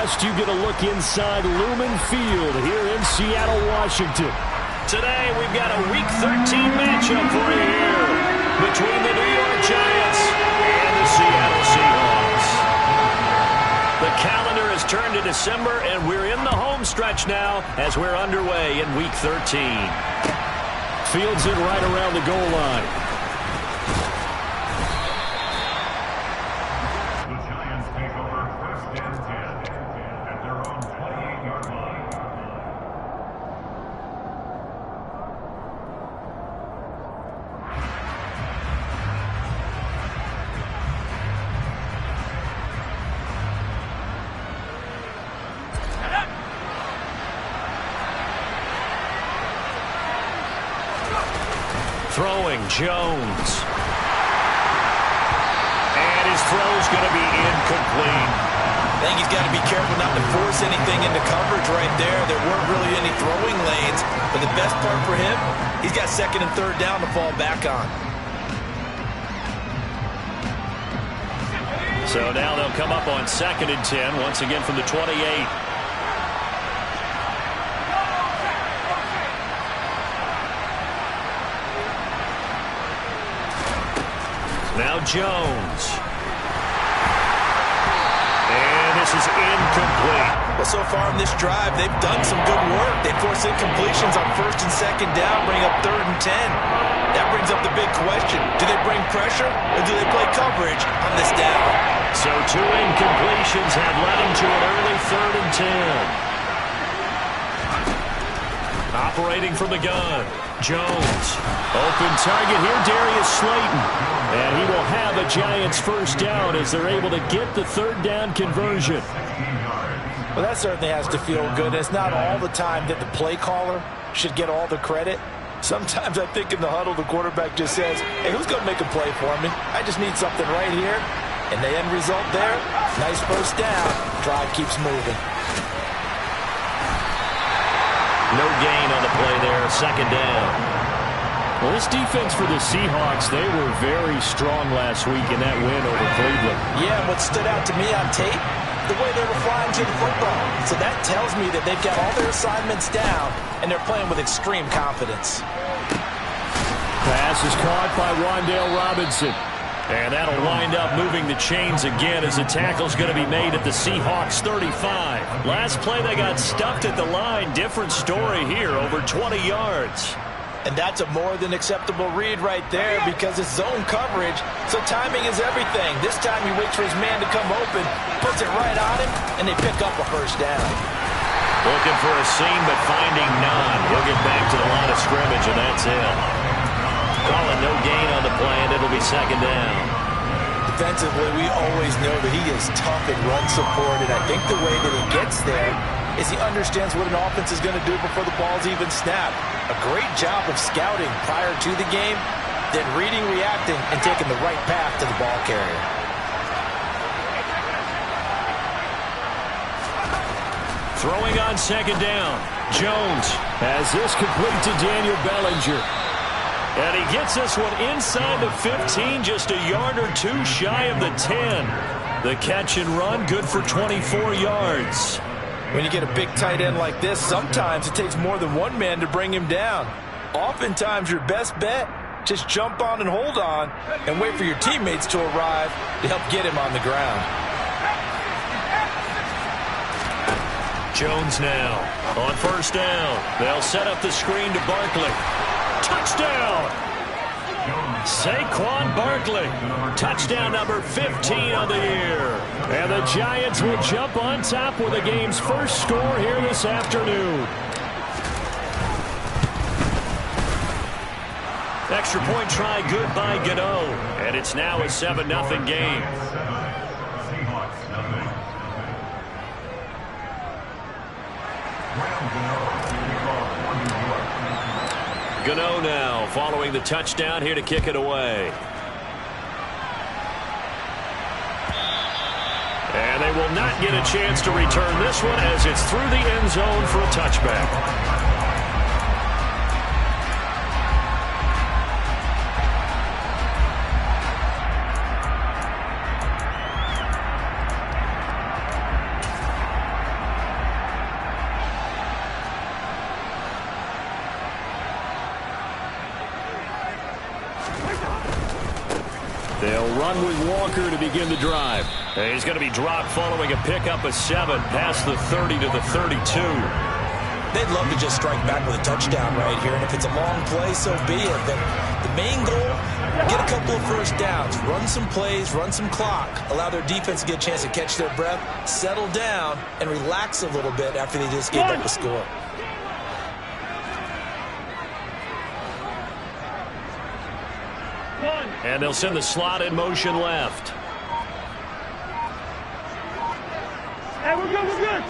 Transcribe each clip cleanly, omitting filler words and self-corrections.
West, you get a look inside Lumen Field here in Seattle, Washington. Today, we've got a Week 13 matchup for you here between the New York Giants and the Seattle Seahawks. The calendar has turned to December, and we're in the home stretch now as we're underway in Week 13. Fields it right around the goal line. Throwing Jones. And his throw's going to be incomplete. I think he's got to be careful not to force anything into coverage right there. There weren't really any throwing lanes. But the best part for him, he's got second and third down to fall back on. So now they'll come up on 2nd and 10, once again from the 28. Now Jones. And this is incomplete. Well, so far in this drive, they've done some good work. They force incompletions on 1st and 2nd down, bring up 3rd and 10. That brings up the big question. Do they bring pressure or do they play coverage on this down? So 2 incompletions have led them to an early 3rd and 10. Operating from the gun. Jones. Open target here, Darius Slayton. And he will have a Giants first down as they're able to get the 3rd down conversion. Well, that certainly has to feel good. It's not all the time that the play caller should get all the credit. Sometimes I think in the huddle, the quarterback just says, hey, who's going to make a play for me? I just need something right here. And the end result there, nice first down. Drive keeps moving. No gain on the play there, 2nd down. Well, this defense for the Seahawks, they were very strong last week in that win over Cleveland. Yeah, and what stood out to me on tape, the way they were flying to the football. So that tells me that they've got all their assignments down, and they're playing with extreme confidence. Pass is caught by Wan'Dale Robinson. And that'll wind up moving the chains again as the tackle's going to be made at the Seahawks 35. Last play they got stuffed at the line. Different story here, over 20 yards. And that's a more than acceptable read right there because it's zone coverage, so timing is everything. This time he waits for his man to come open, puts it right on him, and they pick up a first down. Looking for a seam, but finding none. He'll get back to the line of scrimmage, and that's it. Calling no gain on the play, and it'll be 2nd down. Defensively, we always know that he is tough and run support, and I think the way that he gets there is he understands what an offense is going to do before the ball's even snapped. A great job of scouting prior to the game, then reading, reacting, and taking the right path to the ball carrier. Throwing on 2nd down. Jones has this complete to Daniel Bellinger. And he gets this one inside the 15, just a yard or 2 shy of the 10. The catch and run, good for 24 yards. When you get a big tight end like this, sometimes it takes more than one man to bring him down. Oftentimes, your best bet, just jump on and hold on and wait for your teammates to arrive to help get him on the ground. Jones now on 1st down. They'll set up the screen to Barkley. Touchdown! Saquon Barkley. Touchdown number 15 of the year. And the Giants will jump on top with the game's first score here this afternoon. Extra point try good by Gano. And it's now a 7-0 game. Gano now following the touchdown here to kick it away. And they will not get a chance to return this one as it's through the end zone for a touchback. They'll run with Walker to begin the drive. And he's going to be dropped following a pickup of 7 past the 30 to the 32. They'd love to just strike back with a touchdown right here, and if it's a long play, so be it. But the main goal, get a couple of first downs, run some plays, run some clock, allow their defense to get a chance to catch their breath, settle down, and relax a little bit after they just gave up a score. And they'll send the slot in motion left. Hey, we're good.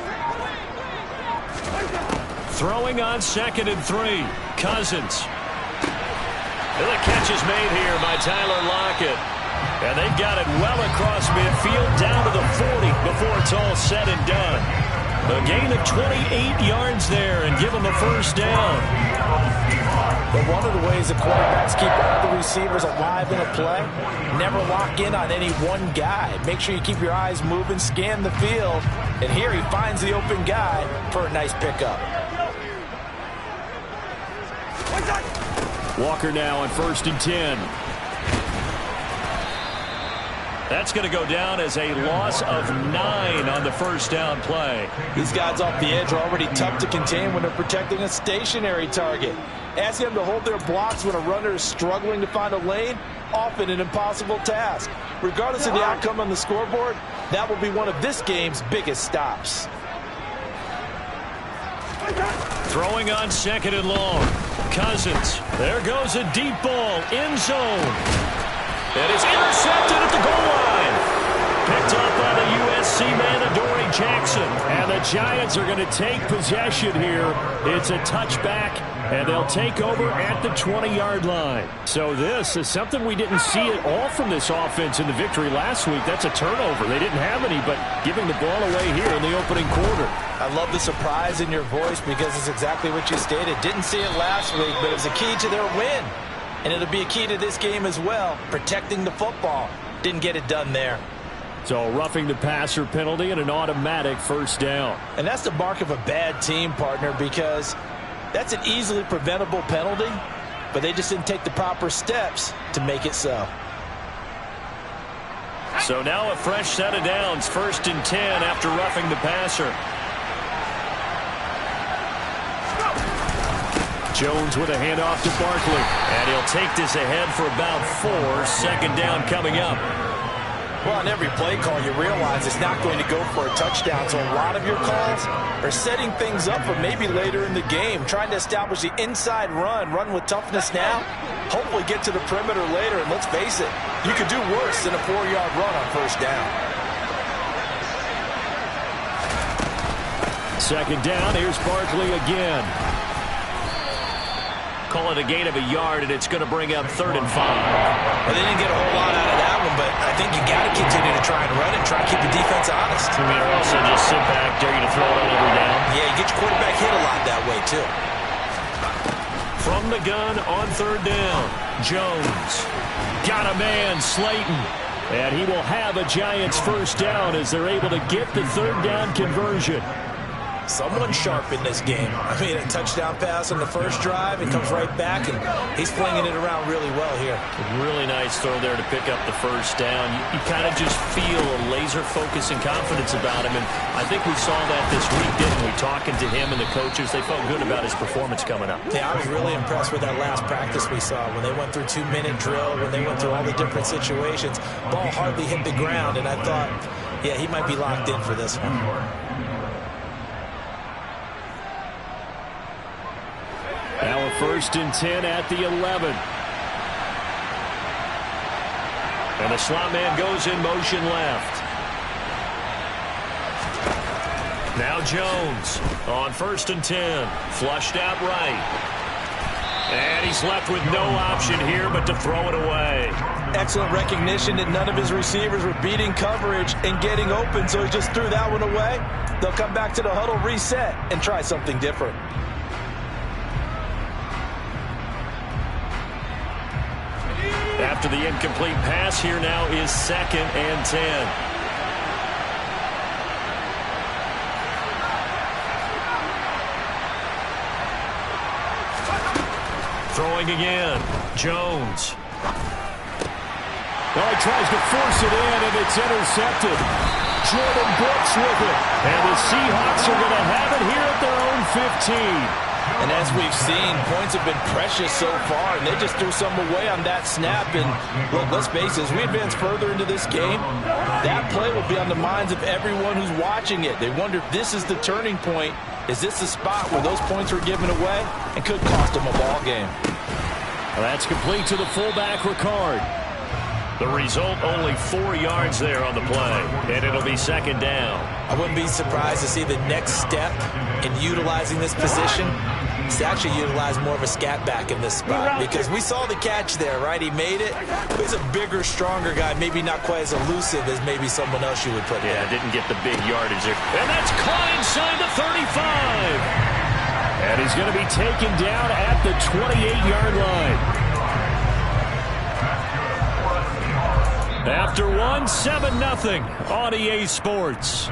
Throwing on 2nd and 3. Cousins. And the catch is made here by Tyler Lockett. And they've got it well across midfield down to the 40 before it's all said and done. A gain of 28 yards there and give them a first down. But one of the ways the quarterbacks keep all the receivers alive in a play, never lock in on any one guy. Make sure you keep your eyes moving, scan the field. And here he finds the open guy for a nice pickup. Walker now on 1st and 10. That's going to go down as a loss of 9 on the first down play. These guys off the edge are already tough to contain when they're protecting a stationary target. Asking them to hold their blocks when a runner is struggling to find a lane, often an impossible task. Regardless of the outcome on the scoreboard, that will be one of this game's biggest stops. Throwing on 2nd and long. Cousins. There goes a deep ball. End zone. It is intercepted at the goal line. Picked up by the USC man, Adoree Jackson. And the Giants are going to take possession here. It's a touchback, and they'll take over at the 20-yard line. So this is something we didn't see at all from this offense in the victory last week. That's a turnover. They didn't have any, but giving the ball away here in the opening quarter. I love the surprise in your voice because it's exactly what you stated. Didn't see it last week, but it was a key to their win. And it'll be a key to this game as well, protecting the football. Didn't get it done there. So roughing the passer penalty and an automatic first down. And that's the mark of a bad team, partner, because that's an easily preventable penalty, but they just didn't take the proper steps to make it so. So now a fresh set of downs, 1st and 10 after roughing the passer. Jones with a handoff to Barkley. And he'll take this ahead for about 4. 2nd down coming up. Well, on every play call, you realize it's not going to go for a touchdown. So a lot of your calls are setting things up for maybe later in the game, trying to establish the inside run with toughness now, hopefully get to the perimeter later. And let's face it, you could do worse than a 4-yard run on first down. 2nd down, here's Barkley again. Call it a gain of a yard, and it's going to bring up 3rd and 5. Well, they didn't get a whole lot out of that one, but I think you got to continue to try and run and try and keep the defense honest. I mean, or also just sit back, dare you to throw it on every down. Yeah, you get your quarterback hit a lot that way, too. From the gun on 3rd down, Jones. Got a man, Slayton. And he will have a Giants first down as they're able to get the 3rd down conversion. Someone sharp in this game. I mean, a touchdown pass on the first drive, and comes right back, and he's flinging it around really well here. Really nice throw there to pick up the first down. You kind of just feel a laser focus and confidence about him, and I think we saw that this week, didn't we? Talking to him and the coaches, they felt good about his performance coming up. Yeah, I was really impressed with that last practice we saw when they went through 2-minute drill, when they went through all the different situations. Ball hardly hit the ground, and I thought, yeah, he might be locked in for this one. Now a 1st and 10 at the 11. And the slot man goes in motion left. Now Jones on 1st and 10. Flushed out right. And he's left with no option here but to throw it away. Excellent recognition that none of his receivers were beating coverage and getting open, so he just threw that one away. They'll come back to the huddle, reset, and try something different. After the incomplete pass, here now is 2nd and 10. Throwing again, Jones. Oh, he tries to force it in, and it's intercepted. Jordan Brooks with it. And the Seahawks are going to have it here at their own 15. And as we've seen, points have been precious so far, and they just threw some away on that snap. And look, let's face it, as we advance further into this game, that play will be on the minds of everyone who's watching it. They wonder if this is the turning point. Is this the spot where those points were given away and could cost them a ball game? Well, that's complete to the fullback, Ricard. The result, only 4 yards there on the play, and it'll be second down. I wouldn't be surprised to see the next step in utilizing this position is to actually utilize more of a scat back in this spot, because we saw the catch there, right? He made it. He's a bigger, stronger guy, maybe not quite as elusive as maybe someone else you would put there. Yeah, didn't get the big yardage there. And that's caught inside the 35. And he's going to be taken down at the 28-yard line. After one, 7-0 on EA Sports.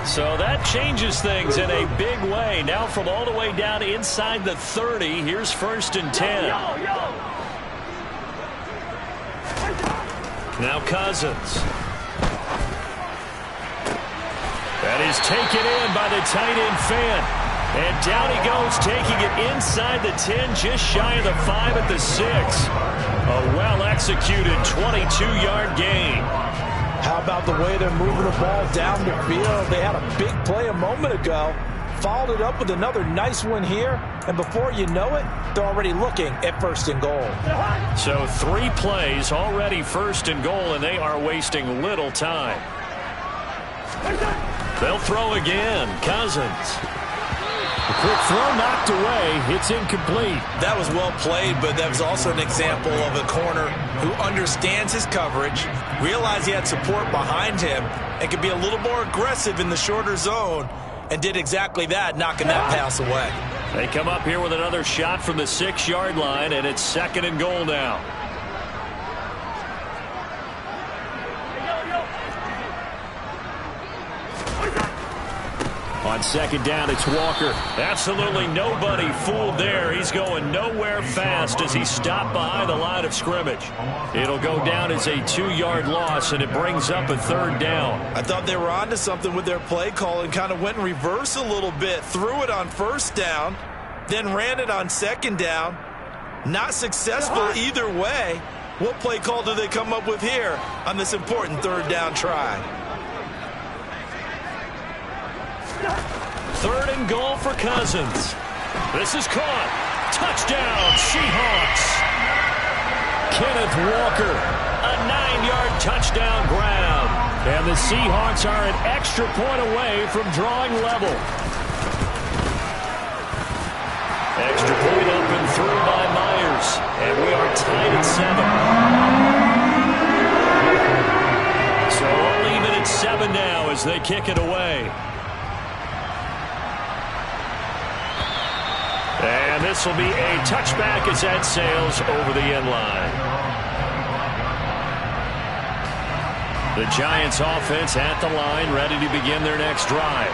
So that changes things in a big way. Now from all the way down inside the 30, here's 1st and 10. Now Cousins. That is taken in by the tight end Fan. And down he goes, taking it inside the 10, just shy of the 5 at the 6. A well-executed 22-yard gain. How about the way they're moving the ball down the field? They had a big play a moment ago, followed it up with another nice one here, and before you know it, they're already looking at 1st and goal. So 3 plays, already 1st and goal, and they are wasting little time. They'll throw again. Cousins. The quick throw knocked away. It's incomplete. That was well played, but that was also an example of a corner who understands his coverage, realized he had support behind him, and could be a little more aggressive in the shorter zone, and did exactly that, knocking that pass away. They come up here with another shot from the 6-yard line, and it's 2nd and goal now. On 2nd down, it's Walker. Absolutely nobody fooled there. He's going nowhere fast as he stopped behind the line of scrimmage. It'll go down as a 2-yard loss, and it brings up a 3rd down. I thought they were onto something with their play call and kind of went in reverse a little bit. Threw it on 1st down, then ran it on 2nd down. Not successful either way. What play call do they come up with here on this important 3rd down try? 3rd and goal for Cousins. This is caught. Touchdown, Seahawks. Kenneth Walker, a 9-yard touchdown grab. And the Seahawks are an extra point away from drawing level. Extra point up and through by Myers. And we are tied at 7. So we'll leave it at 7 now as they kick it away. And this will be a touchback as that sails over the end line. The Giants offense at the line, ready to begin their next drive.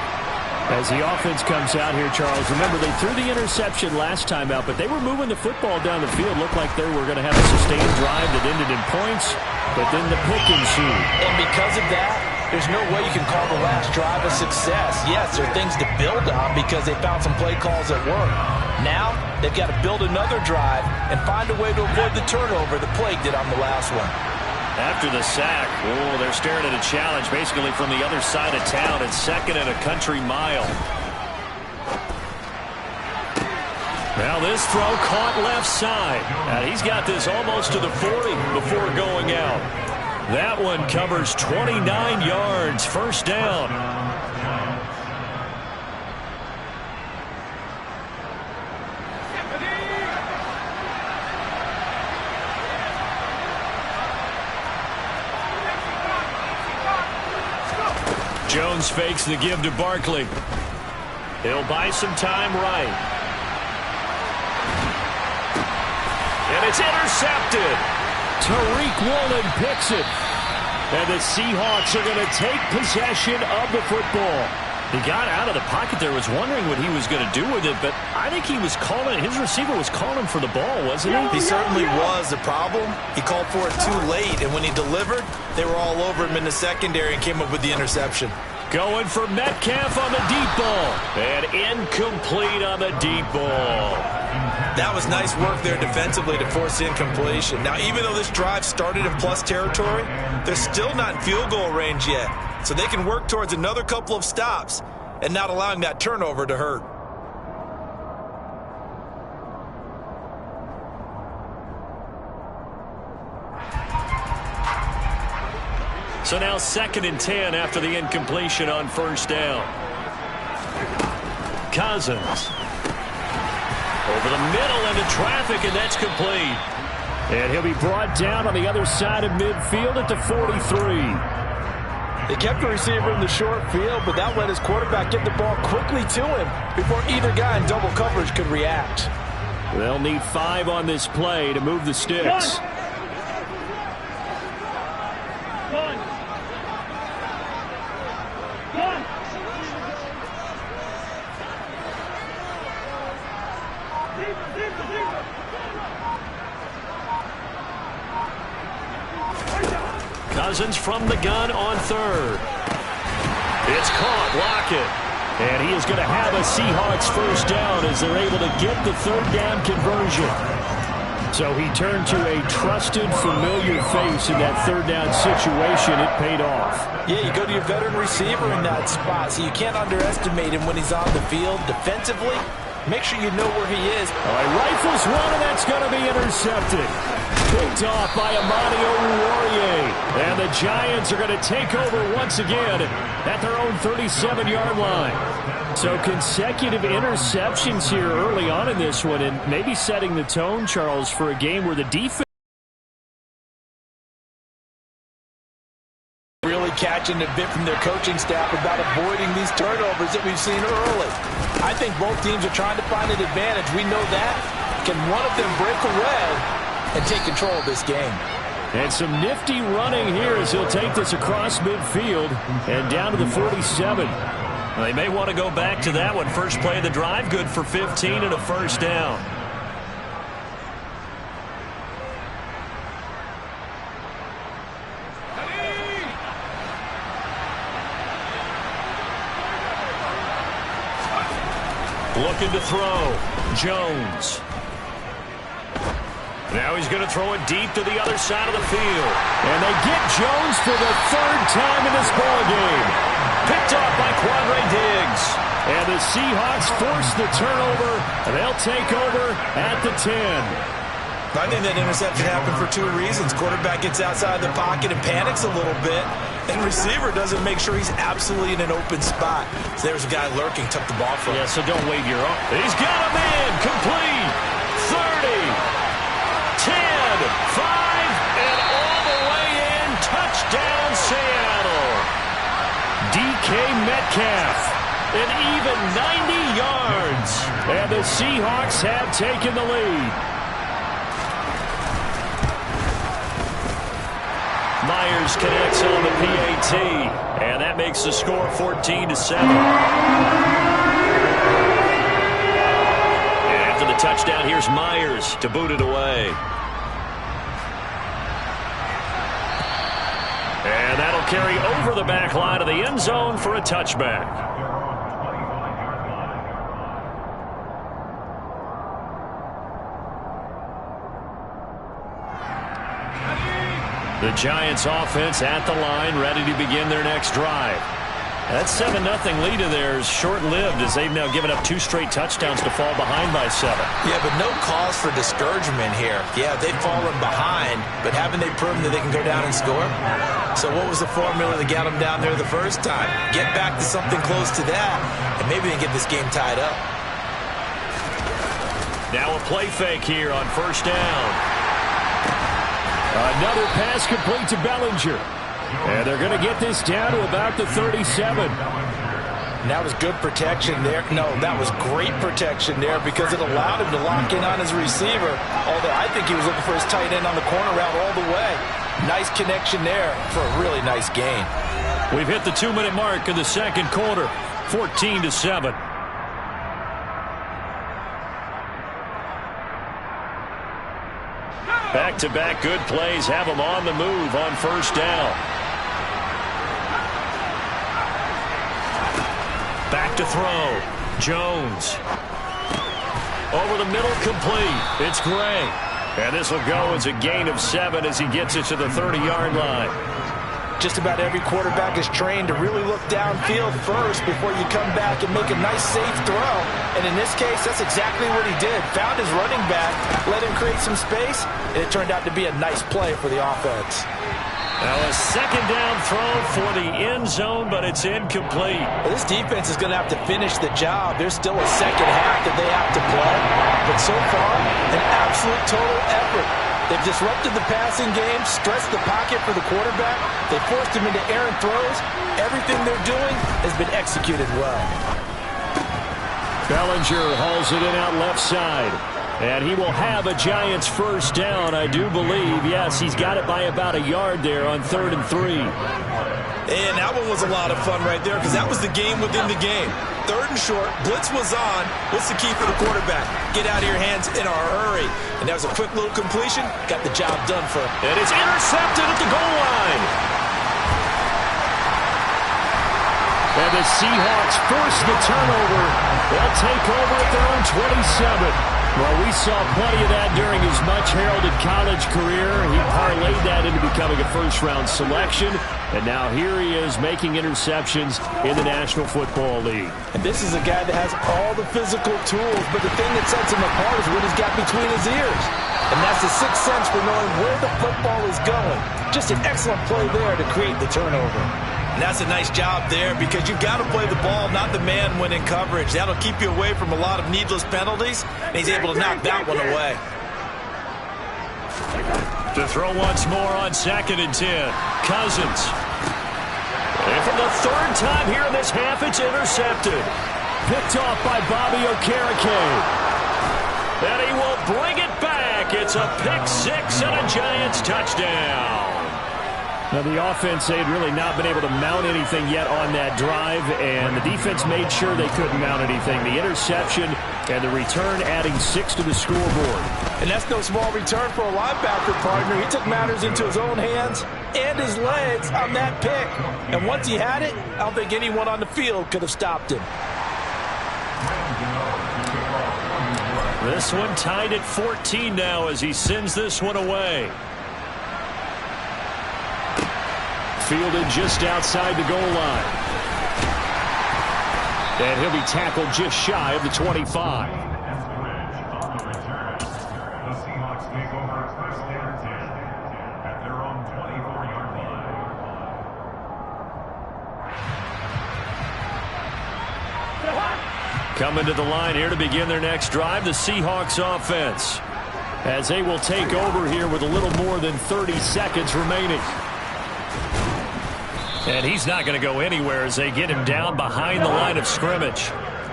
As the offense comes out here, Charles, remember they threw the interception last time out, but they were moving the football down the field. Looked like they were going to have a sustained drive that ended in points, but then the pick ensued. And because of that, there's no way you can call the last drive a success. Yes, there are things to build on because they found some play calls that work. Now, they've got to build another drive and find a way to avoid the turnover the Plague did on the last one. After the sack, they're staring at a challenge basically from the other side of town. It's 2nd and a country mile. Now this throw caught left side. Now he's got this almost to the 40 before going out. That one covers 29 yards, 1st down. Jones fakes the give to Barkley. He'll buy some time right. And it's intercepted. Tariq Woolen picks it. And the Seahawks are going to take possession of the football. He got out of the pocket there, was wondering what he was going to do with it, but I think he was calling it. His receiver was calling for the ball, wasn't he? He certainly was. The problem, he called for it too late, and when he delivered, they were all over him in the secondary and came up with the interception. Going for Metcalf on the deep ball. And incomplete on the deep ball. That was nice work there defensively to force incompletion. Now, even though this drive started in plus territory, they're still not in field goal range yet. So they can work towards another couple of stops and not allowing that turnover to hurt. So now 2nd and 10 after the incompletion on first down. Cousins. Over the middle into traffic, and that's complete. And he'll be brought down on the other side of midfield at the 43. They kept the receiver in the short field, but that let his quarterback get the ball quickly to him before either guy in double coverage could react. They'll need 5 on this play to move the sticks. Cousins from the gun on 3rd. It's caught. Lockett. And he is going to have a Seahawks first down as they're able to get the 3rd down conversion. So he turned to a trusted, familiar face in that 3rd down situation. It paid off. Yeah, you go to your veteran receiver in that spot, so you can't underestimate him when he's on the field defensively. Make sure you know where he is. All right, rifles one, and that's going to be intercepted. Picked off by Amani Oruwariye. And the Giants are going to take over once again at their own 37-yard line. So consecutive interceptions here early on in this one, and maybe setting the tone, Charles, for a game where the defense really catching a bit from their coaching staff about avoiding these turnovers that we've seen early. I think both teams are trying to find an advantage. We know that. Can one of them break away and take control of this game? And some nifty running here as he'll take this across midfield and down to the 47. Well, they may want to go back to that one. First play of the drive, good for 15 and a first down. Looking to throw. Jones. Now he's going to throw it deep to the other side of the field. And they get Jones for the 3rd time in this ballgame. Picked off by Quandre Diggs. And the Seahawks force the turnover, and they'll take over at the 10. I think that interception happened for 2 reasons. Quarterback gets outside the pocket and panics a little bit, and receiver doesn't make sure he's absolutely in an open spot. So there's a guy lurking, took the ball from him. Yeah, so don't wave your arm. He's got a man. Complete. 30. 10. 5. And all the way in. Touchdown, Seattle. DK Metcalf. An even 90 yards. And the Seahawks have taken the lead. Myers connects on the PAT, and that makes the score 14-7. And after the touchdown, here's Myers to boot it away. And that'll carry over the back line of the end zone for a touchback. The Giants offense at the line, ready to begin their next drive. That 7-0 lead of theirs short-lived as they've now given up 2 straight touchdowns to fall behind by 7. Yeah, but no cause for discouragement here. Yeah, they've fallen behind, but haven't they proven that they can go down and score? So what was the formula that got them down there the first time? Get back to something close to that, and maybe they can get this game tied up. Now a play fake here on first down. Another pass complete to Bellinger. And they're going to get this down to about the 37. And that was good protection there. No, that was great protection there because it allowed him to lock in on his receiver. Although I think he was looking for his tight end on the corner route all the way. Nice connection there for a really nice gain. We've hit the 2-minute mark in the second quarter, 14-7. Back-to-back good plays have them on the move on first down. Back to throw. Jones. Over the middle, complete. It's Gray. And this will go as a gain of 7 as he gets it to the 30-yard line. Just about every quarterback is trained to really look downfield first before you come back and make a nice, safe throw. And in this case, that's exactly what he did. Found his running back, let him create some space, and it turned out to be a nice play for the offense. Now a second down throw for the end zone, but it's incomplete. Well, this defense is going to have to finish the job. There's still a second half that they have to play. But so far, an absolute total effort. They've disrupted the passing game, stretched the pocket for the quarterback. They forced him into errant throws. Everything they're doing has been executed well. Bellinger hauls it in out left side. And he will have a Giants first down, I do believe. Yes, he's got it by about a yard there on 3rd and 3. And that one was a lot of fun right there because that was the game within the game. 3rd and short, blitz was on. What's the key for the quarterback? Get out of your hands in a hurry. And that was a quick little completion. Got the job done for him. And it's intercepted at the goal line. And the Seahawks force the turnover. They'll take over at their own 27. Well, we saw plenty of that during his much-heralded college career. He parlayed that into becoming a first-round selection. And now here he is making interceptions in the National Football League. And this is a guy that has all the physical tools, but the thing that sets him apart is what he's got between his ears. And that's the sixth sense for knowing where the football is going. Just an excellent play there to create the turnover. And that's a nice job there because you've got to play the ball, not the man when in coverage. That'll keep you away from a lot of needless penalties, and he's able to knock that one away. To throw once more on 2nd and 10. Cousins. And for the 3rd time here in this half, it's intercepted. Picked off by Bobby Okereke. And he will bring it back. It's a pick 6 and a Giants touchdown. Now, the offense, they had really not been able to mount anything yet on that drive, and the defense made sure they couldn't mount anything. The interception and the return adding 6 to the scoreboard. And that's no small return for a linebacker partner. He took matters into his own hands and his legs on that pick. And once he had it, I don't think anyone on the field could have stopped him. This one tied at 14 now as he sends this one away. Fielded just outside the goal line. And he'll be tackled just shy of the 25. Coming to the line here to begin their next drive, the Seahawks offense, as they will take over here with a little more than 30 seconds remaining. And he's not going to go anywhere as they get him down behind the line of scrimmage.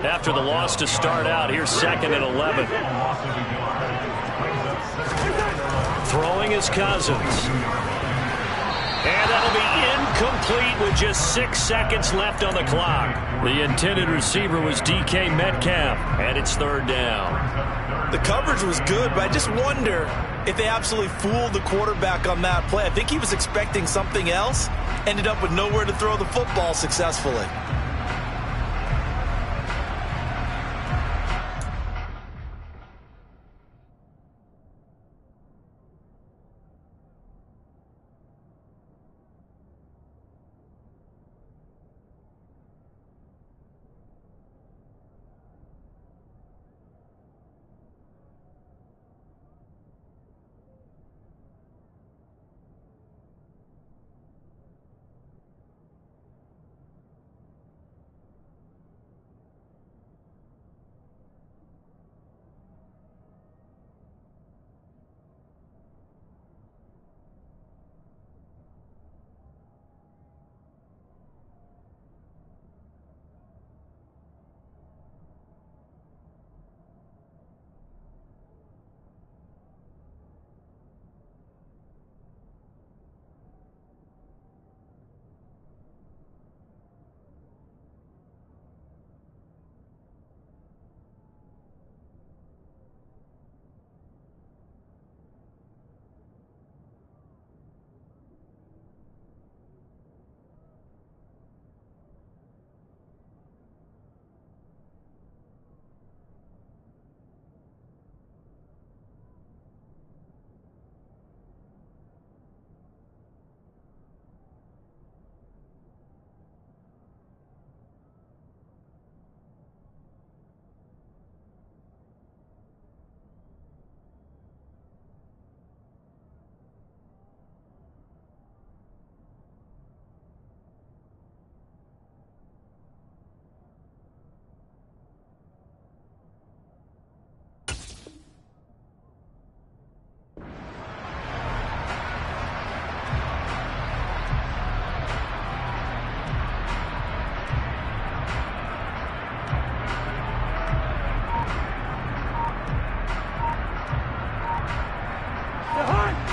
After the loss to start out, here's 2nd and 11. Throwing is Cousins. And that'll be incomplete with just 6 seconds left on the clock. The intended receiver was DK Metcalf, and it's 3rd down. The coverage was good, but I just wonder if they absolutely fooled the quarterback on that play. I think he was expecting something else. Ended up with nowhere to throw the football successfully.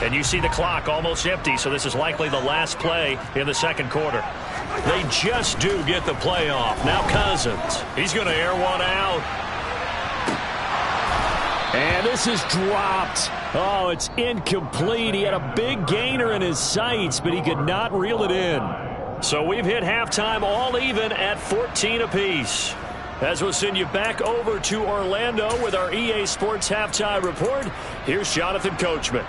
And you see the clock almost empty, so this is likely the last play in the second quarter. They just do get the play off. Now Cousins. He's going to air one out. And this is dropped. Oh, it's incomplete. He had a big gainer in his sights, but he could not reel it in. So we've hit halftime all even at 14 apiece. As we'll send you back over to Orlando with our EA Sports Halftime Report, here's Jonathan Coachman.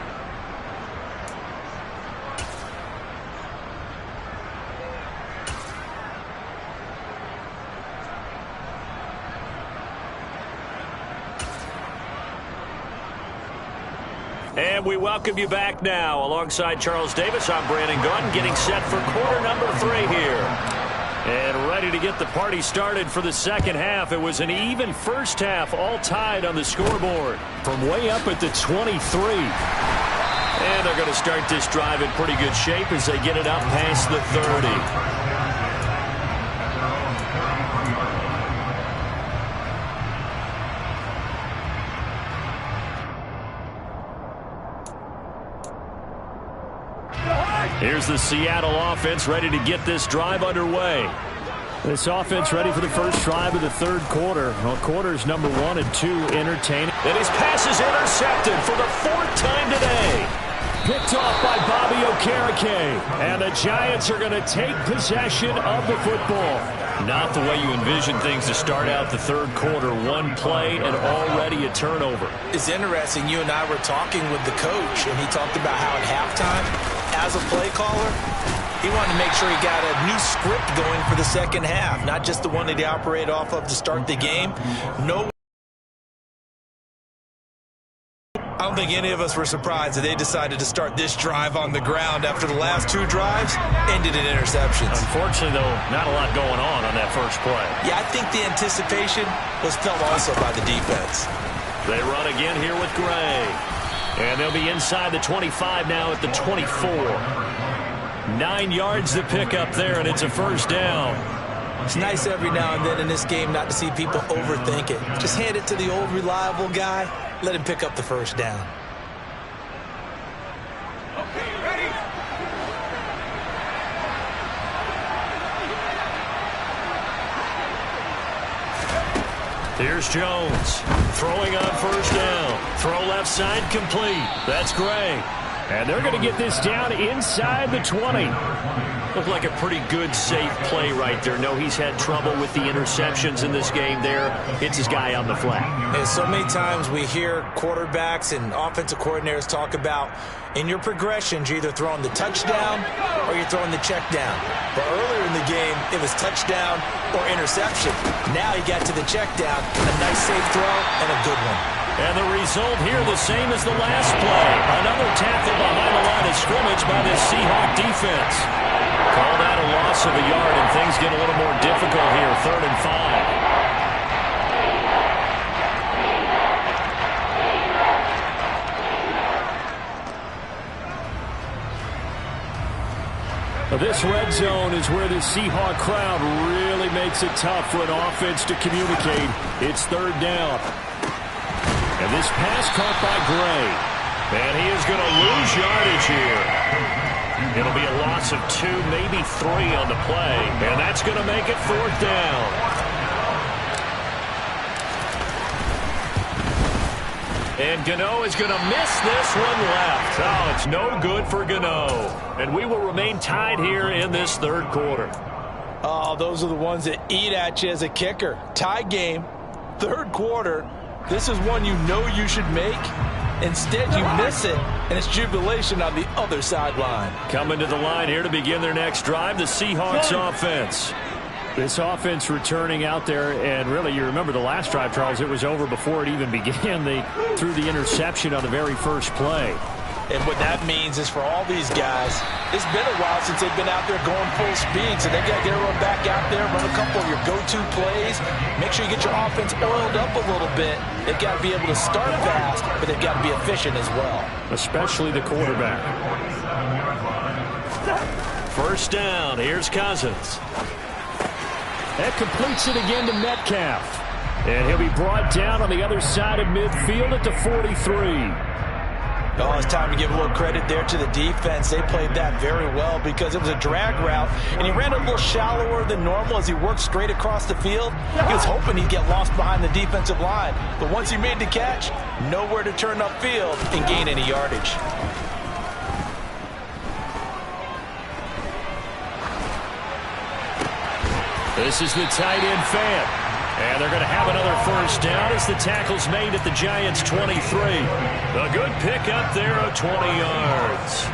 And we welcome you back now. Alongside Charles Davis, I'm Brandon Gaudin, getting set for quarter number 3 here. And ready to get the party started for the second half. It was an even first half, all tied on the scoreboard. From way up at the 23. And they're going to start this drive in pretty good shape as they get it up past the 30. Here's the Seattle offense ready to get this drive underway. This offense ready for the first drive of the third quarter. Well, quarters number 1 and 2 entertaining. And his pass is intercepted for the 4th time today. Picked off by Bobby Okereke. And the Giants are going to take possession of the football. Not the way you envision things to start out the third quarter. One play and already a turnover. It's interesting. You and I were talking with the coach, and he talked about how at halftime, as a play caller, he wanted to make sure he got a new script going for the second half, not just the one that he operated off of to start the game. I don't think any of us were surprised that they decided to start this drive on the ground after the last 2 drives ended in interceptions. Unfortunately, though, not a lot going on that first play. Yeah, I think the anticipation was felt also by the defense. They run again here with Gray. And they'll be inside the 25 now at the 24. 9 yards to pick up there, and it's a first down. It's nice every now and then in this game not to see people overthink it. Just hand it to the old reliable guy. Let him pick up the first down. Okay, ready? Here's Jones. Throwing on first down. Throw left side complete. That's Gray. And they're going to get this down inside the 20. Looked like a pretty good, safe play right there. No, he's had trouble with the interceptions in this game there. Hits his guy on the flat. And so many times we hear quarterbacks and offensive coordinators talk about in your progressions, you're either throwing the touchdown or you're throwing the check down. But earlier in the game, it was touchdown or interception. Now he got to the check down, a nice safe throw and a good one. And the result here the same as the last play. Another tackle behind the line of scrimmage by this Seahawk defense. Called out a loss of a yard, and things get a little more difficult here. 3rd and 5. This red zone is where the Seahawk crowd really makes it tough for an offense to communicate. It's 3rd down. And this pass caught by Gray. And he is going to lose yardage here. It'll be a loss of 2, maybe 3 on the play. And that's going to make it 4th down. And Gano is going to miss this one left. Oh, it's no good for Gano. And we will remain tied here in this third quarter. Oh, those are the ones that eat at you as a kicker. Tie game, third quarter. This is one you know you should make. Instead, you miss it, and it's jubilation on the other sideline. Coming to the line here to begin their next drive, the Seahawks offense. This offense returning out there, and really, you remember the last drive, Charles, it was over before it even began. They threw the interception on the very first play. And what that means is for all these guys, it's been a while since they've been out there going full speed, so they've got to get everyone back out there, run a couple of your go-to plays, make sure you get your offense oiled up a little bit. They've got to be able to start fast, but they've got to be efficient as well. Especially the quarterback. First down, here's Cousins. That completes it again to Metcalf. And he'll be brought down on the other side of midfield at the 43. Oh, it's time to give a little credit there to the defense. They played that very well because it was a drag route, and he ran a little shallower than normal as he worked straight across the field. He was hoping he'd get lost behind the defensive line, but once he made the catch, nowhere to turn upfield and gain any yardage. This is the tight end fan. And they're going to have another first down as the tackle's made at the Giants' 23. A good pickup there of 20 yards.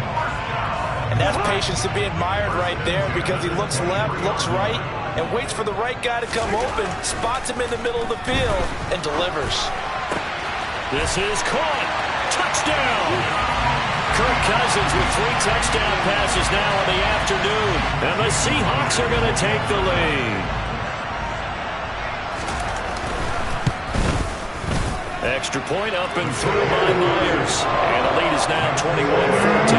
And that's patience to be admired right there because he looks left, looks right, and waits for the right guy to come open, spots him in the middle of the field, and delivers. This is caught. Touchdown. Kirk Cousins with 3 touchdown passes now in the afternoon. And the Seahawks are going to take the lead. Extra point up and through by Myers. And the lead is now 21-14.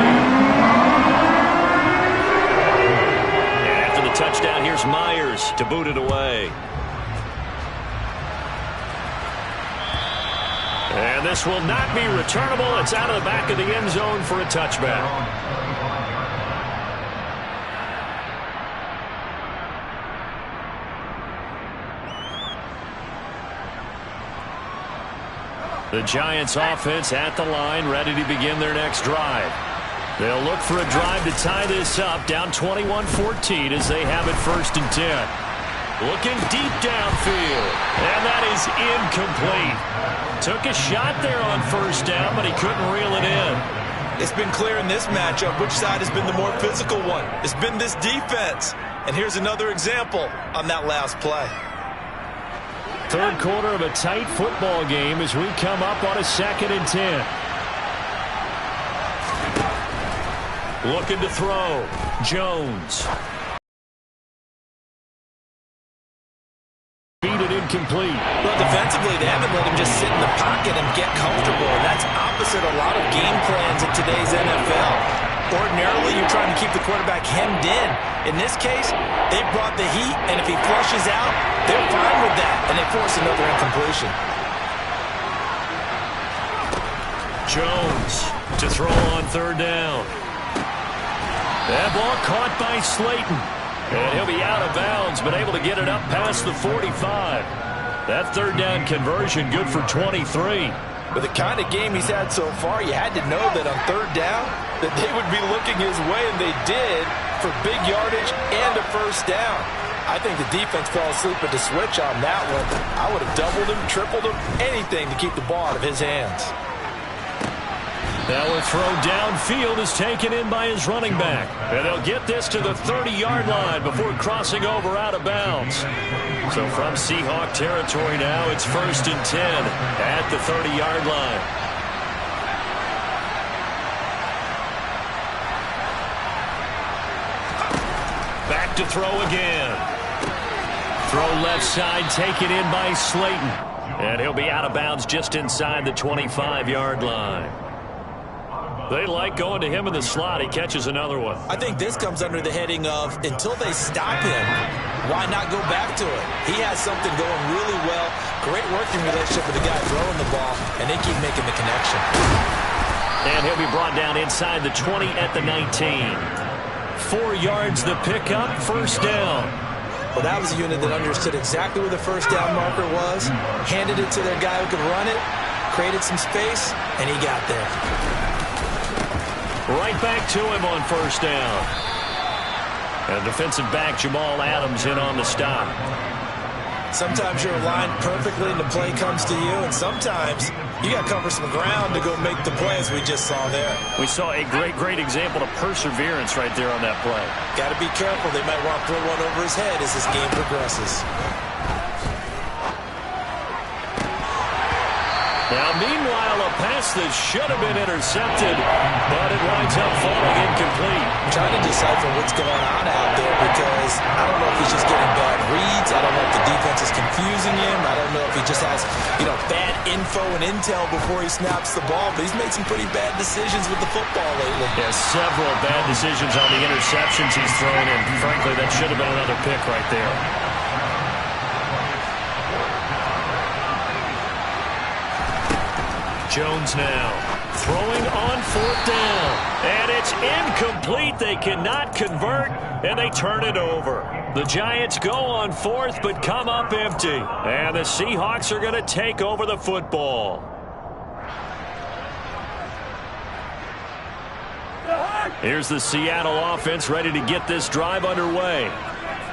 And after the touchdown, here's Myers to boot it away. And this will not be returnable. It's out of the back of the end zone for a touchback. The Giants offense at the line, ready to begin their next drive. They'll look for a drive to tie this up, down 21-14 as they have it 1st and 10. Looking deep downfield, and that is incomplete. Took a shot there on 1st down, but he couldn't reel it in. It's been clear in this matchup which side has been the more physical one. It's been this defense. And here's another example on that last play. Third quarter of a tight football game as we come up on a 2nd and 10. Looking to throw. Jones. Beat it incomplete. Well, defensively, they haven't let him just sit in the pocket and get comfortable. And that's opposite a lot of game plans in today's NFL. Ordinarily, you're trying to keep the quarterback hemmed in. In this case, they brought the heat, and if he flushes out, they're fine with that, and they force another incompletion. Jones to throw on 3rd down. That ball caught by Slayton. And he'll be out of bounds, but able to get it up past the 45. That 3rd down conversion good for 23. With the kind of game he's had so far, you had to know that on 3rd down that they would be looking his way, and they did, for big yardage and a 1st down. I think the defense fell asleep at the switch on that one. I would have doubled him, tripled him, anything to keep the ball out of his hands. Now a throw downfield is taken in by his running back. And they'll get this to the 30-yard line before crossing over out of bounds. So from Seahawk territory now, it's 1st and 10 at the 30-yard line. Back to throw again. Throw left side, taken in by Slayton. And he'll be out of bounds just inside the 25-yard line. They like going to him in the slot. He catches another one. I think this comes under the heading of until they stop him, why not go back to it? He has something going really well. Great working relationship with the guy throwing the ball, and they keep making the connection. And he'll be brought down inside the 20 at the 19. 4 yards the pickup, 1st down. Well, that was a unit that understood exactly where the 1st down marker was, handed it to their guy who could run it, created some space, and he got there. Right back to him on 1st down. And defensive back Jamal Adams in on the stop. Sometimes you're aligned perfectly and the play comes to you, and sometimes you got to cover some ground to go make the plays we just saw there. We saw a great example of perseverance right there on that play. Got to be careful. They might want to throw one over his head as this game progresses. Now, meanwhile, a pass that should have been intercepted, but it winds up falling incomplete. I'm trying to decipher what's going on out there because I don't know if he's just getting bad reads. I don't know if the defense is confusing him. I don't know if he just has, bad info and intel before he snaps the ball. But he's made some pretty bad decisions with the football lately. Yeah, several bad decisions on the interceptions he's thrown, and frankly, that should have been another pick right there. Jones now Throwing on 4th down. And it's incomplete. They cannot convert, and they turn it over. The Giants go on 4th, but come up empty. And the Seahawks are going to take over the football. Here's the Seattle offense ready to get this drive underway.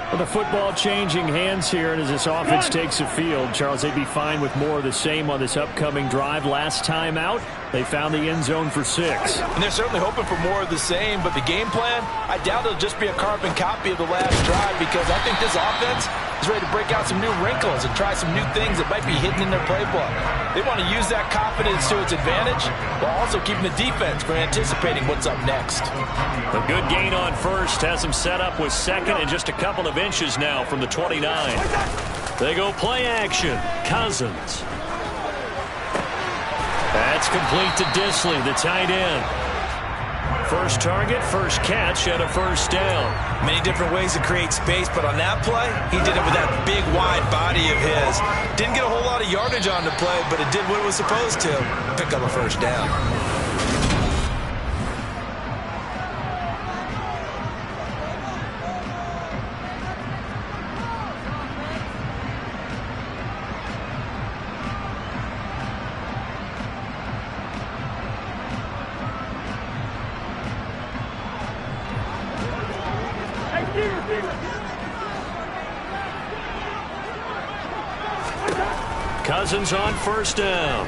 Well, the football changing hands here, and as this offense takes the field, Charles, they'd be fine with more of the same on this upcoming drive. Last time out, they found the end zone for 6. And they're certainly hoping for more of the same, but the game plan, I doubt it'll just be a carbon copy of the last drive, because I think this offense is ready to break out some new wrinkles and try some new things that might be hidden in their playbook. They want to use that confidence to its advantage while also keeping the defense from anticipating what's up next. A good gain on 1st has them set up with 2nd and just a couple of inches now from the 29. They go play action. Cousins. That's complete to Disley, the tight end. First target, first catch, and a 1st down. Many different ways to create space, but on that play, he did it with that big, wide body of his. Didn't get a whole lot of yardage on the play, but it did what it was supposed to. Pick up a 1st down. Cousins on 1st down.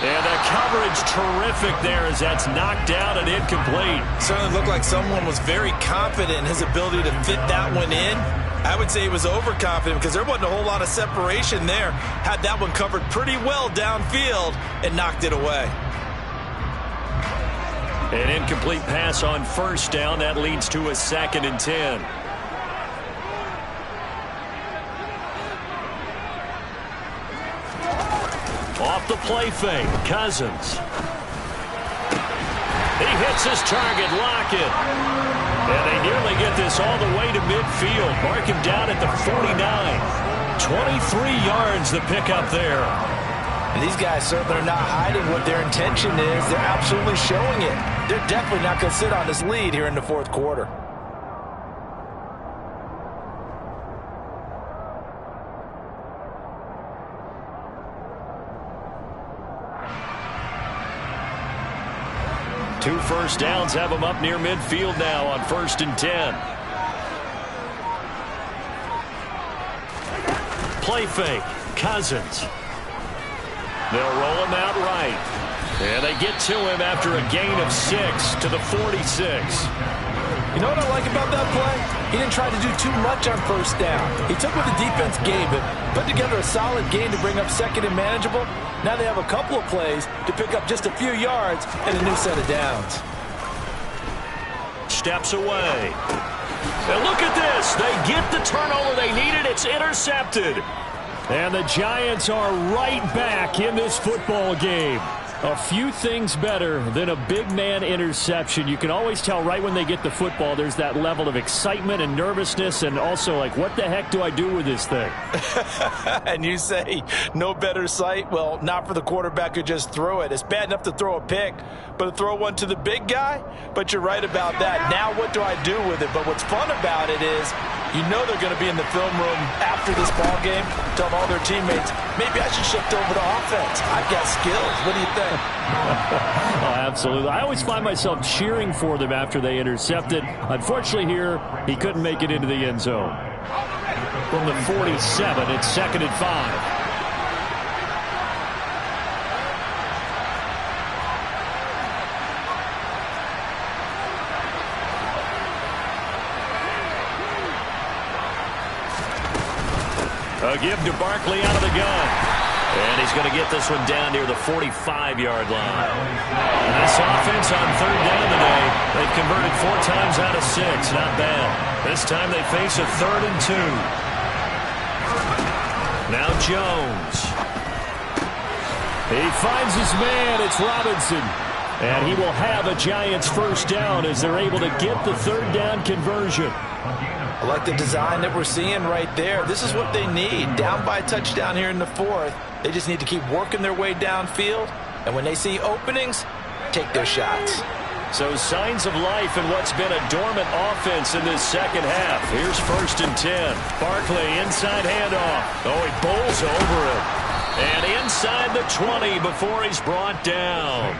And the coverage terrific there as that's knocked out and incomplete. Certainly looked like someone was very confident in his ability to fit that one in. I would say he was overconfident because there wasn't a whole lot of separation there. Had that one covered pretty well downfield and knocked it away. An incomplete pass on 1st down. That leads to a 2nd and 10. Off the play fake, Cousins. He hits his target, Lockett. And they nearly get this all the way to midfield. Mark him down at the 49. 23 yards the pickup there. And these guys certainly are not hiding what their intention is. They're absolutely showing it. They're definitely not going to sit on this lead here in the 4th quarter. Two 1st downs have them up near midfield now on 1st and 10. Play fake, Cousins. They'll roll him out right. And they get to him after a gain of 6 to the 46. You know what I like about that play? He didn't try to do too much on 1st down. He took what the defense gave him, put together a solid game to bring up 2nd and manageable. Now they have a couple of plays to pick up just a few yards and a new set of downs. Steps away. And look at this. They get the turnover they needed. It's intercepted. And the Giants are right back in this football game. A few things better than a big man interception. You can always tell right when they get the football, there's that level of excitement and nervousness, and also like, what the heck do I do with this thing? And you say no better sight? Well, not for the quarterback who just threw it. It's bad enough to throw a pick, but to throw one to the big guy? But you're right about that. Now what do I do with it? But what's fun about it is you know they're going to be in the film room after this ball game, telling all their teammates, maybe I should shift over to offense. I've got skills. What do you think? Oh, absolutely. I always find myself cheering for them after they intercepted. Unfortunately here, he couldn't make it into the end zone. From the 47, it's 2nd and 5. A give to Barkley out of the gun. And he's going to get this one down near the 45-yard line. And this offense on 3rd down today, they've converted 4 times out of 6. Not bad. This time they face a 3rd and 2. Now Jones. He finds his man. It's Robinson. And he will have a Giants 1st down as they're able to get the 3rd down conversion. I like the design that we're seeing right there. This is what they need. Down by a touchdown here in the fourth. They just need to keep working their way downfield. And when they see openings, take their shots. So signs of life in what's been a dormant offense in this second half. Here's 1st and 10. Barkley inside handoff. Oh, he bowls over it. And inside the 20 before he's brought down.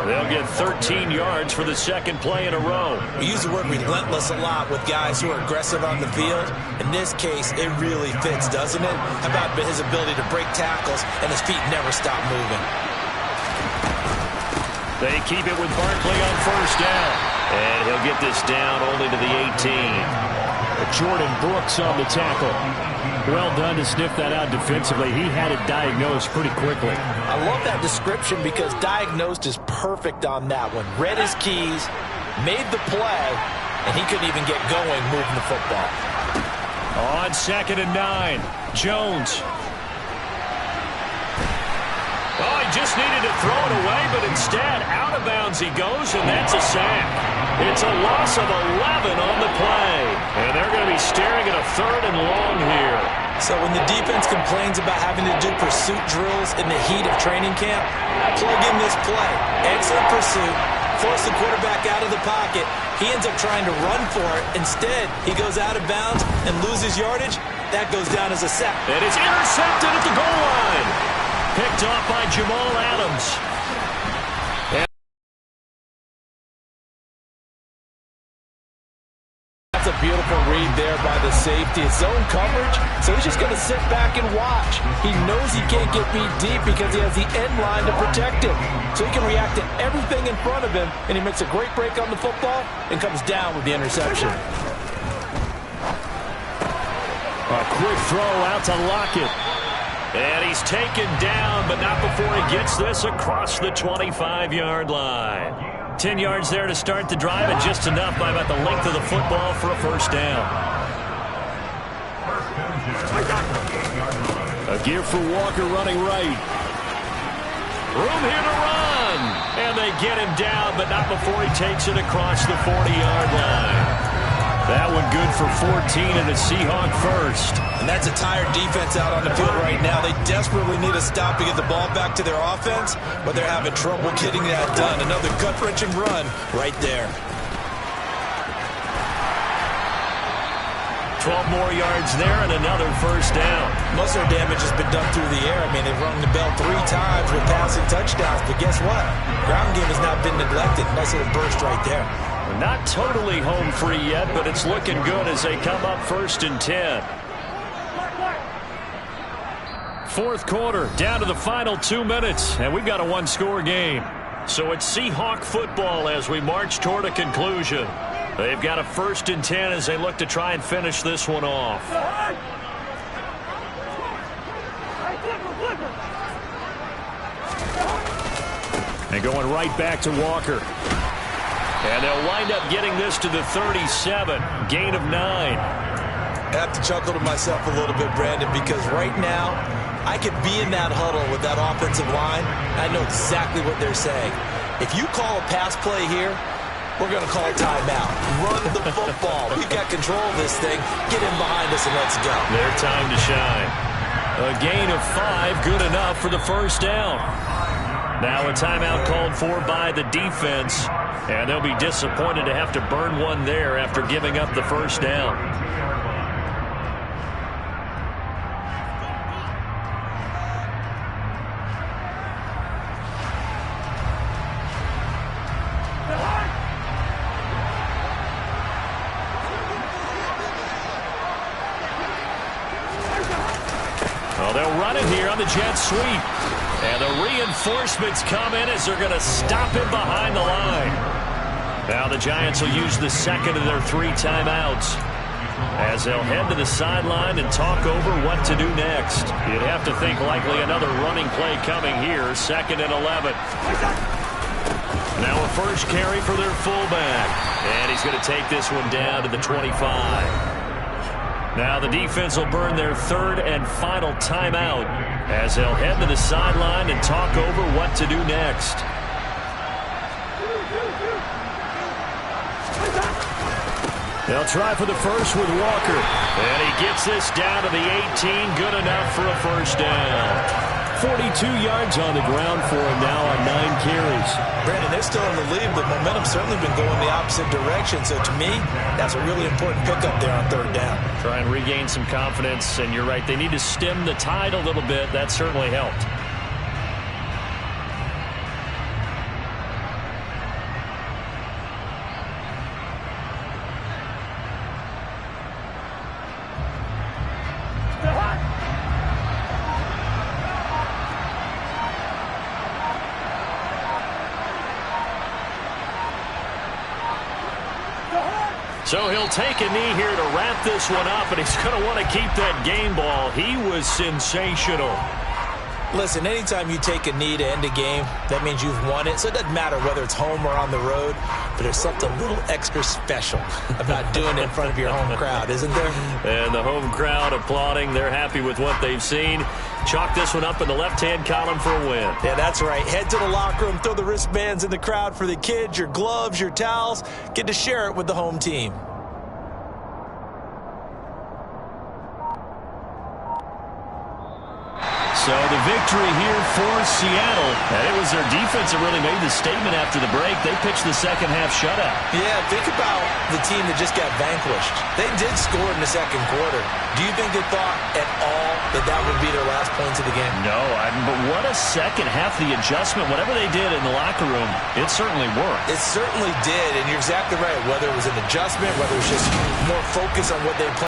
They'll get 13 yards for the second play in a row. We use the word relentless a lot with guys who are aggressive on the field. In this case, it really fits, doesn't it? How about his ability to break tackles and his feet never stop moving? They keep it with Barkley on 1st down. And he'll get this down only to the 18. Jordan Brooks on the tackle. Well done to sniff that out defensively. He had it diagnosed pretty quickly. I love that description because diagnosed is perfect on that one. Read his keys, made the play, and he couldn't even get going moving the football. On 2nd and 9, Jones. Oh, he just needed to throw it away, but instead, out of bounds he goes, and that's a sack. It's a loss of 11 on the play. And they're going to be staring at a 3rd and long here. So when the defense complains about having to do pursuit drills in the heat of training camp, plug in this play. Excellent pursuit. Force the quarterback out of the pocket. He ends up trying to run for it. Instead, he goes out of bounds and loses yardage. That goes down as a sack. And it's intercepted at the goal line. Picked off by Jamal Adams. That's a beautiful read there by the safety. It's zone coverage, so he's just going to sit back and watch. He knows he can't get beat deep because he has the end line to protect him. So he can react to everything in front of him, and he makes a great break on the football and comes down with the interception. A quick throw out to Lockett. And he's taken down, but not before he gets this across the 25-yard line. 10 yards there to start the drive, and just enough by about the length of the football for a 1st down. A give for Walker running right. Room here to run. And they get him down, but not before he takes it across the 40-yard line. That one good for 14 and a Seahawk 1st. And that's a tired defense out on the field right now. They desperately need a stop to get the ball back to their offense, but they're having trouble getting that done. Another gut-wrenching run right there. 12 more yards there and another 1st down. Most of their damage has been done through the air. I mean, they've rung the bell 3 times with passing touchdowns, but guess what? Ground game has not been neglected. Nice little burst right there. Not totally home free yet, but it's looking good as they come up 1st and 10. 4th quarter, down to the final 2 minutes, and we've got a 1-score game. So it's Seahawk football as we march toward a conclusion. They've got a 1st and 10 as they look to try and finish this one off. And going right back to Walker. And they'll wind up getting this to the 37. Gain of 9. I have to chuckle to myself a little bit, Brandon, because right now I could be in that huddle with that offensive line. I know exactly what they're saying. If you call a pass play here, we're going to call a timeout. Run the football. We've got control of this thing. Get in behind us and let's go. Their time to shine. A gain of 5, good enough for the 1st down. Now a timeout called for by the defense. And they'll be disappointed to have to burn one there after giving up the 1st down. Well, they'll run it here on the jet sweep. And the reinforcements come in as they're going to stop him behind the line. Now the Giants will use the 2nd of their 3 timeouts as they'll head to the sideline and talk over what to do next. You'd have to think likely another running play coming here, 2nd and 11. Now a 1st carry for their fullback. And he's going to take this one down to the 25. Now the defense will burn their 3rd and final timeout as they'll head to the sideline and talk over what to do next. They'll try for the first with Walker. And he gets this down to the 18. Good enough for a first down. 42 yards on the ground for him now on 9 carries. Brandon, they're still in the lead, but momentum's certainly been going the opposite direction. So to me, that's a really important pickup there on third down. Try and regain some confidence, and you're right. They need to stem the tide a little bit. That certainly helped. So he'll take a knee here to wrap this one up, and he's going to want to keep that game ball. He was sensational. Listen, anytime you take a knee to end a game, that means you've won it. So it doesn't matter whether it's home or on the road, but there's something a little extra special about doing it in front of your home crowd, isn't there? And the home crowd applauding. They're happy with what they've seen. Chalk this one up in the left-hand column for a win. Yeah, that's right. Head to the locker room, throw the wristbands in the crowd for the kids, your gloves, your towels. Get to share it with the home team. So the victory here for Seattle. And it was their defense that really made the statement after the break. They pitched the second half shutout. Yeah, think about the team that just got vanquished. They did score in the second quarter. Do you think they thought at all that that would be their last points of the game? No, but what a second half. The adjustment, whatever they did in the locker room, it certainly worked. It certainly did, and you're exactly right. Whether it was an adjustment, whether it was just more focus on what they played.